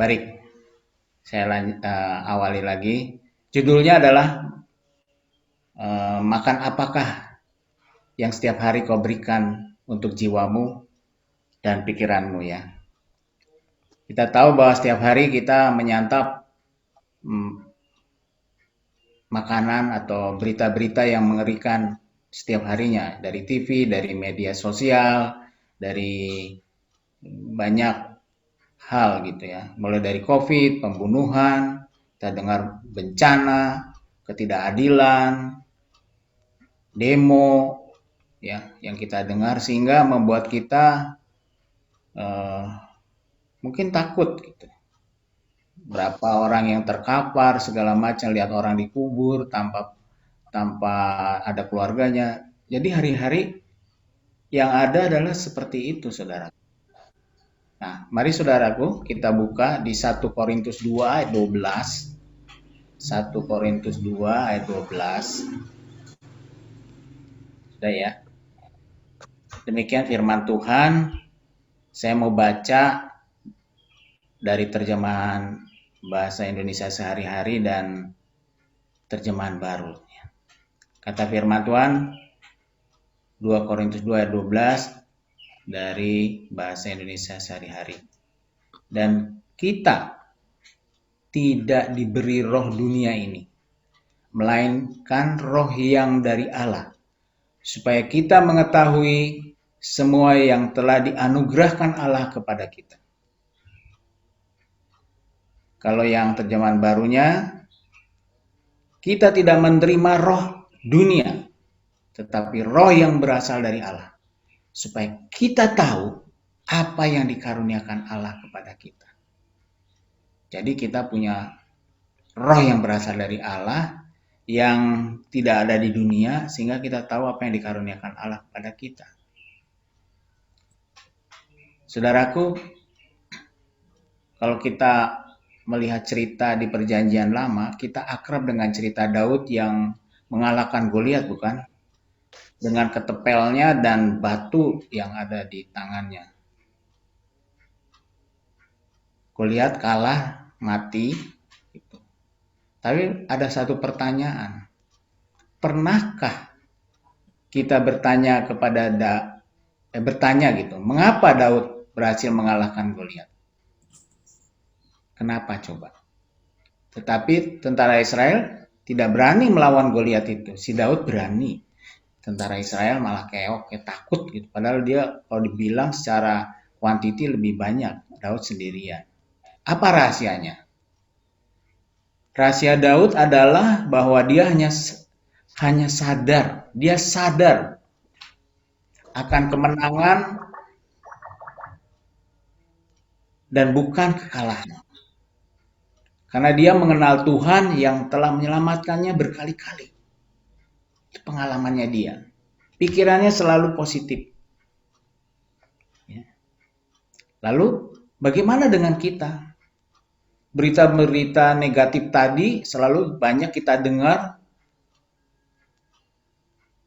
Baik, saya awali lagi. Judulnya adalah makan apakah yang setiap hari kau berikan untuk jiwamu dan pikiranmu ya. Kita tahu bahwa setiap hari kita menyantap mm, makanan atau berita-berita yang mengerikan setiap harinya dari TV, dari media sosial, dari banyak hal gitu ya. Mulai dari COVID, pembunuhan, kita dengar bencana, ketidakadilan, demo ya yang kita dengar sehingga membuat kita eh, mungkin takut gitu. Berapa orang yang terkapar segala macam, lihat orang dikubur tanpa tanpa ada keluarganya. Jadi hari-hari yang ada adalah seperti itu, saudara. Nah, mari saudaraku kita buka di 1 Korintus 2 ayat 12. 1 Korintus 2 ayat 12. Sudah ya. Demikian firman Tuhan. Saya mau baca dari terjemahan bahasa Indonesia sehari-hari dan terjemahan baru. Kata firman Tuhan 2 Korintus 2 ayat 12 dari bahasa Indonesia sehari-hari. Dan kita tidak diberi roh dunia ini, melainkan roh yang dari Allah, supaya kita mengetahui semua yang telah dianugerahkan Allah kepada kita. Kalau yang terjemahan barunya, kita tidak menerima roh dunia, tetapi roh yang berasal dari Allah, supaya kita tahu apa yang dikaruniakan Allah kepada kita. Jadi kita punya roh yang berasal dari Allah yang tidak ada di dunia, sehingga kita tahu apa yang dikaruniakan Allah kepada kita. Saudaraku, kalau kita melihat cerita di Perjanjian Lama, kita akrab dengan cerita Daud yang mengalahkan Goliat, bukan? Dengan ketepelnya dan batu yang ada di tangannya. Goliat kalah, mati. Tapi ada satu pertanyaan. Pernahkah kita bertanya gitu, mengapa Daud berhasil mengalahkan Goliat? Kenapa coba? Tetapi tentara Israel tidak berani melawan Goliat itu. Si Daud berani. Tentara Israel malah keok, takut gitu. Padahal dia kalau dibilang secara kuantiti lebih banyak. Daud sendirian. Apa rahasianya? Rahasia Daud adalah bahwa dia hanya sadar. Dia sadar akan kemenangan dan bukan kekalahan. Karena dia mengenal Tuhan yang telah menyelamatkannya berkali-kali. Itu pengalamannya dia. Pikirannya selalu positif. Lalu bagaimana dengan kita? Berita-berita negatif tadi selalu banyak kita dengar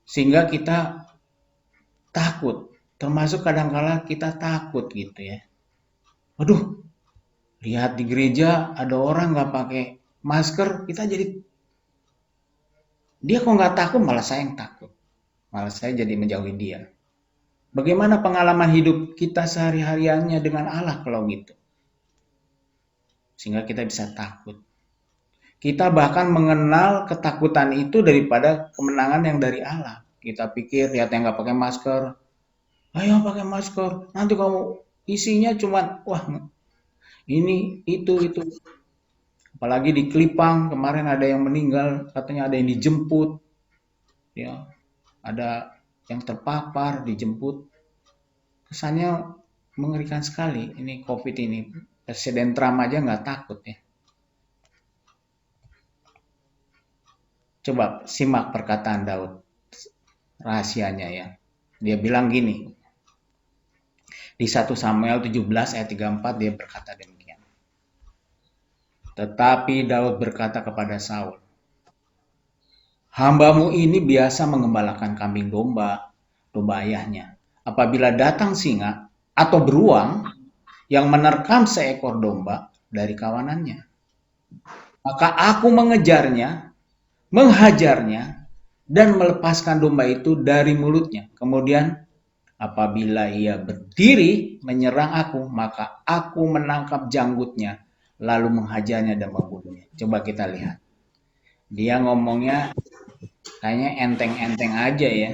sehingga kita takut. Termasuk kadang-kala kita takut gitu ya. Waduh, lihat di gereja ada orang nggak pakai masker, kita jadi dia kok nggak takut, malah saya yang takut. Malah saya jadi menjauhi dia. Bagaimana pengalaman hidup kita sehari-hariannya dengan Allah kalau gitu? Sehingga kita bisa takut. Kita bahkan mengenal ketakutan itu daripada kemenangan yang dari Allah. Kita pikir lihat yang nggak pakai masker, ayo pakai masker, nanti kamu isinya cuma wah ini itu. Apalagi di Kelipang kemarin ada yang meninggal, katanya ada yang dijemput, ya ada yang terpapar dijemput. Kesannya mengerikan sekali ini COVID ini. Presiden Trump aja nggak takut ya. Coba simak perkataan Daud, rahasianya ya. Dia bilang gini, di 1 Samuel 17 ayat 34 dia berkata demikian. Tetapi Daud berkata kepada Saul, hambamu ini biasa mengembalakan kambing domba ayahnya. Apabila datang singa atau beruang yang menerkam seekor domba, dari kawanannya. Maka aku mengejarnya, menghajarnya, dan melepaskan domba itu dari mulutnya. Kemudian apabila ia berdiri menyerang aku, maka aku menangkap janggutnya, lalu menghajarnya dan membunuhnya. Coba kita lihat. Dia ngomongnya kayaknya enteng-enteng aja ya,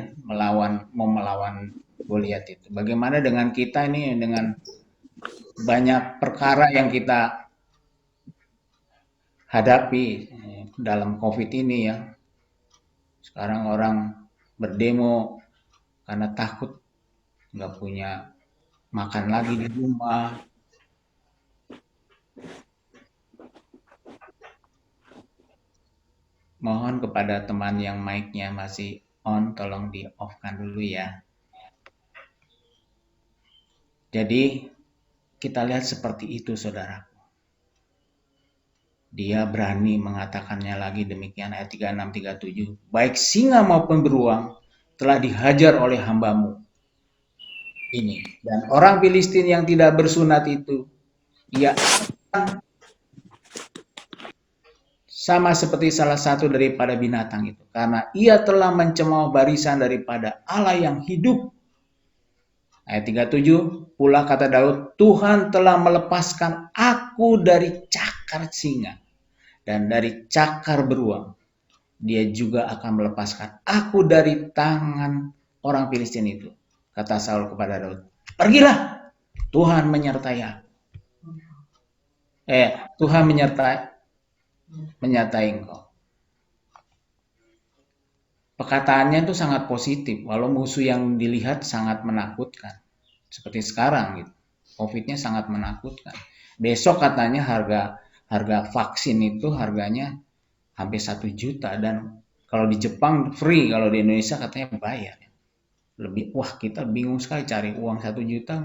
mau melawan Goliat itu. Bagaimana dengan kita ini, dengan banyak perkara yang kita hadapi dalam COVID ini ya. Sekarang orang berdemo karena takut nggak punya makan lagi di rumah. Mohon kepada teman yang mic-nya masih on, tolong di off-kan dulu ya. Jadi kita lihat seperti itu saudara. Dia berani mengatakannya lagi demikian ayat 36-37. Baik singa maupun beruang telah dihajar oleh hambamu ini. Dan orang Filistin yang tidak bersunat itu, ia sama seperti salah satu daripada binatang itu. Karena ia telah mencemooh barisan daripada Allah yang hidup. Ayat 37, pula kata Daud, Tuhan telah melepaskan aku dari cakar singa dan dari cakar beruang. Dia juga akan melepaskan aku dari tangan orang Filistin itu. Kata Saul kepada Daud, pergilah, Tuhan menyertai aku. Tuhan menyertai engkau. Perkataannya itu sangat positif, walau musuh yang dilihat sangat menakutkan. Seperti sekarang gitu. COVID-nya sangat menakutkan. Besok katanya harga vaksin itu harganya hampir 1 juta, dan kalau di Jepang free, kalau di Indonesia katanya bayar. Wah, kita bingung sekali cari uang 1 juta,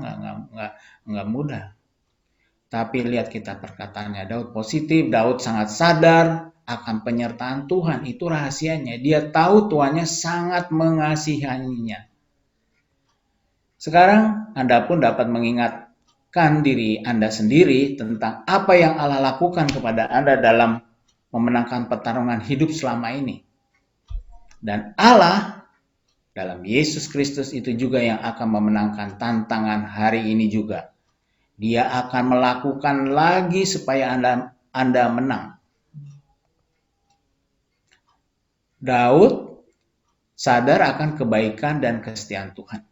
nggak mudah. Tapi lihat kita perkataannya, Daud positif, Daud sangat sadar akan penyertaan Tuhan. Itu rahasianya. Dia tahu Tuhannya sangat mengasihinya. Sekarang Anda pun dapat mengingatkan diri Anda sendiri tentang apa yang Allah lakukan kepada Anda dalam memenangkan pertarungan hidup selama ini. Dan Allah dalam Yesus Kristus itu juga yang akan memenangkan tantangan hari ini juga. Dia akan melakukan lagi supaya Anda menang. Daud sadar akan kebaikan dan kesetiaan Tuhan.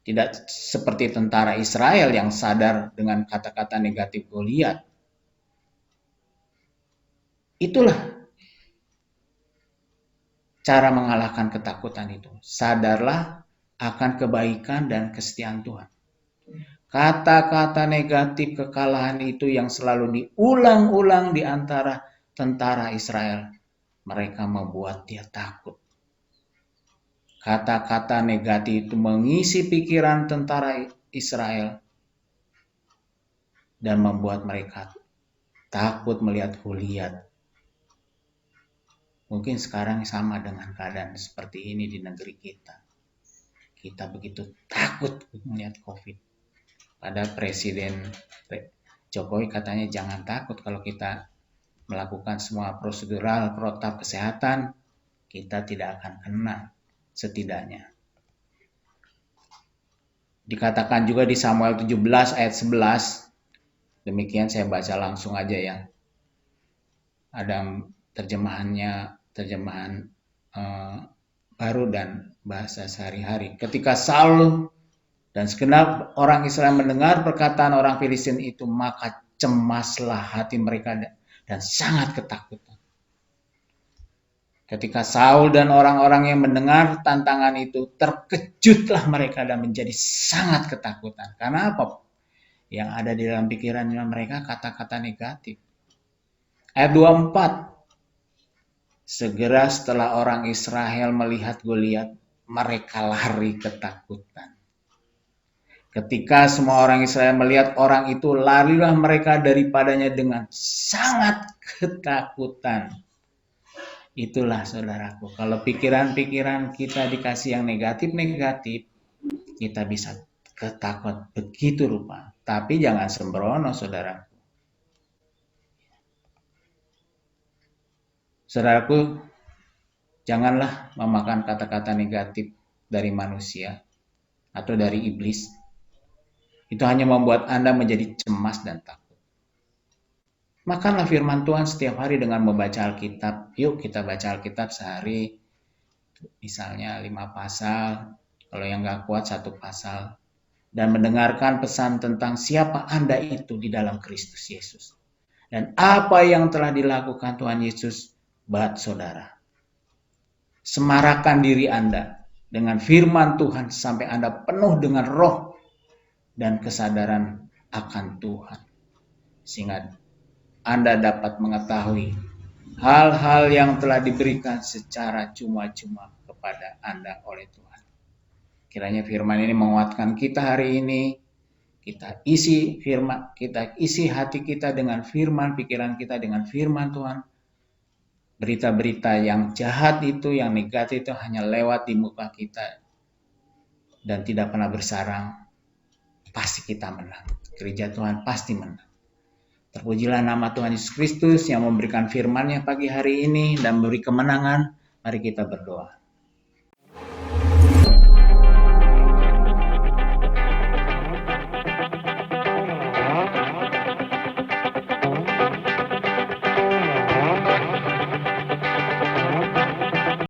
Tidak seperti tentara Israel yang sadar dengan kata-kata negatif Goliat. Itulah cara mengalahkan ketakutan itu. Sadarlah akan kebaikan dan kesetiaan Tuhan. Kata-kata negatif kekalahan itu yang selalu diulang-ulang di antara tentara Israel, mereka membuat dia takut. Kata-kata negatif itu mengisi pikiran tentara Israel dan membuat mereka takut melihat Goliat. Mungkin sekarang sama dengan keadaan seperti ini di negeri kita. Kita begitu takut melihat COVID. Pada Presiden Jokowi katanya jangan takut kalau kita melakukan semua prosedural protokol kesehatan, kita tidak akan kena setidaknya. Dikatakan juga di Samuel 17 ayat 11, demikian saya baca langsung aja ya. Ada terjemahan baru dan bahasa sehari-hari. Ketika Saul dan segenap orang Israel mendengar perkataan orang Filistin itu, maka cemaslah hati mereka dan sangat ketakutan. Ketika Saul dan orang-orang yang mendengar tantangan itu, terkejutlah mereka dan menjadi sangat ketakutan. Karena apa? Yang ada di dalam pikiran mereka kata-kata negatif. Ayat 24. Segera setelah orang Israel melihat Goliat, mereka lari ketakutan. Ketika semua orang Israel melihat orang itu, larilah mereka daripadanya dengan sangat ketakutan. Itulah saudaraku, kalau pikiran-pikiran kita dikasih yang negatif-negatif, kita bisa ketakut begitu rupa. Tapi jangan sembrono saudaraku. Saudaraku, janganlah memakan kata-kata negatif dari manusia atau dari iblis. Itu hanya membuat Anda menjadi cemas dan takut. Makanlah firman Tuhan setiap hari dengan membaca Alkitab. Yuk kita baca Alkitab sehari, misalnya 5 pasal, kalau yang nggak kuat 1 pasal. Dan mendengarkan pesan tentang siapa Anda itu di dalam Kristus Yesus. Dan apa yang telah dilakukan Tuhan Yesus buat saudara. Semarakkan diri Anda dengan firman Tuhan sampai Anda penuh dengan roh dan kesadaran akan Tuhan. Sehingga Anda dapat mengetahui hal-hal yang telah diberikan secara cuma-cuma kepada Anda oleh Tuhan. Kiranya firman ini menguatkan kita hari ini. Kita isi firman, kita isi hati kita dengan firman, pikiran kita dengan firman Tuhan. Berita-berita yang jahat itu, yang negatif itu hanya lewat di muka kita dan tidak pernah bersarang. Pasti kita menang. Gereja Tuhan pasti menang. Terpujilah nama Tuhan Yesus Kristus yang memberikan firman-Nya pagi hari ini dan memberi kemenangan. Mari kita berdoa.